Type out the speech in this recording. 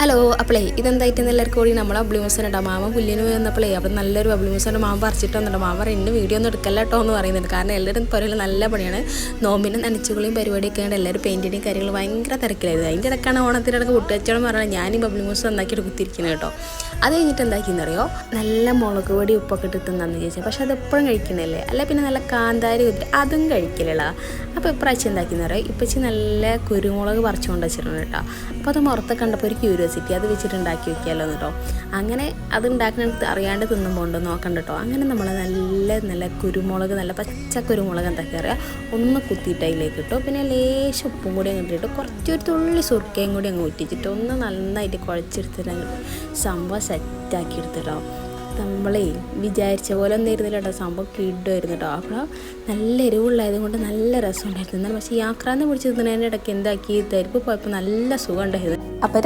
Hello അപ്പോളേ ഇതെന്തായിട്ട് എല്ലാവർക്കും കൂടി നമ്മളെ ബബ്ലിമൂസൻ കേട്ടോ മാമ പുല്ലിന് വന്നപ്പോഴേ അപ്പം നല്ലൊരു ബബ്ലിമൂസൻ്റെ മാമ പറിച്ചിട്ട് വന്നിട്ടോ മാമ എന്നെ വീഡിയോ ഒന്നും എടുക്കല്ല കേട്ടോ എന്ന് പറയുന്നുണ്ട്. കാരണം എല്ലാവരും പുറകിൽ നല്ല പണിയാണ്. നോമ്പിൻ്റെ നനച്ചുകളെയും പരിപാടിയൊക്കെ ഉണ്ട്. എല്ലാവരും പെയിൻറ്റിൻ്റെയും കാര്യങ്ങൾ ഭയങ്കര തിരക്കിലായിരുന്നു. അതിൻ്റെ ഇടയ്ക്കാണ് ഓണത്തിനിടയ്ക്ക് കുട്ടിവച്ചോളം പറഞ്ഞാൽ ഞാൻ ഈ ബബ്ലിമൂസ് നന്നാക്കിയിട്ട് കുത്തിരിക്കുന്നത് കേട്ടോ. അത് കഴിഞ്ഞിട്ട് എന്താക്കിയെന്ന് അറിയോ, നല്ല മുളക് പൊടി ഉപ്പൊക്കെ ഇട്ട് തിന്നാന്ന് ചോദിച്ചാൽ പക്ഷെ അതെപ്പോഴും കഴിക്കണല്ലേ, അല്ല പിന്നെ നല്ല കാന്താരി കുത്തി അതും കഴിക്കലുള്ള. അപ്പോൾ ഇപ്രാവശ്യം എന്താക്കിയെന്ന് അറിയോ, ഇപ്പച്ചി നല്ല കുരുമുളക് പറിച്ചുകൊണ്ട് വെച്ചിട്ടുണ്ട് കേട്ടോ. അപ്പോൾ അത് മുറത്തെ കണ്ടപ്പോൾ ഒരു ക്യൂരിയോസിറ്റി, അത് വെച്ചിട്ട് ഉണ്ടാക്കി വെക്കാമല്ലോ കേട്ടോ. അങ്ങനെ അത് ഉണ്ടാക്കുന്ന അറിയാണ്ട് തിന്നുമ്പോൾ ഉണ്ട് നോക്കണ്ട കേട്ടോ. അങ്ങനെ നമ്മൾ നല്ല കുരുമുളക്, നല്ല പച്ച കുരുമുളക് എന്താക്കി അറിയാം ഒന്ന് കുത്തിയിട്ട് അതിലേക്ക് ഇട്ടു. പിന്നെ ലേശം ഉപ്പും കൂടി അങ്ങ് ഇട്ടിട്ട് കുറച്ചൊരു തുള്ളി സുർക്കയും കൂടി അങ്ങ് ഊറ്റിച്ചിട്ട് ഒന്ന് നന്നായിട്ട് കുഴച്ചെടുത്തിട്ട് സംഭവം സെറ്റാക്കി എടുത്തിട്ടോ. നമ്മളേ വിചാരിച്ച പോലെ ഒന്നും ഇരുന്നില്ല കേട്ടോ, സംഭവം കിടുമായിരുന്നു കേട്ടോ. അപ്പോൾ നല്ല എരിവുള്ളായത് കൊണ്ട് നല്ല രസം ഉണ്ടായിരുന്നു. എന്നാൽ പക്ഷേ യാത്രാന്ന് പിടിച്ച് തിന്നതിൻ്റെ ഇടയ്ക്ക് എന്താക്കി തരിപ്പ് പോയപ്പോൾ നല്ല സുഖം ഉണ്ടായിരുന്നു. അപ്പോൾ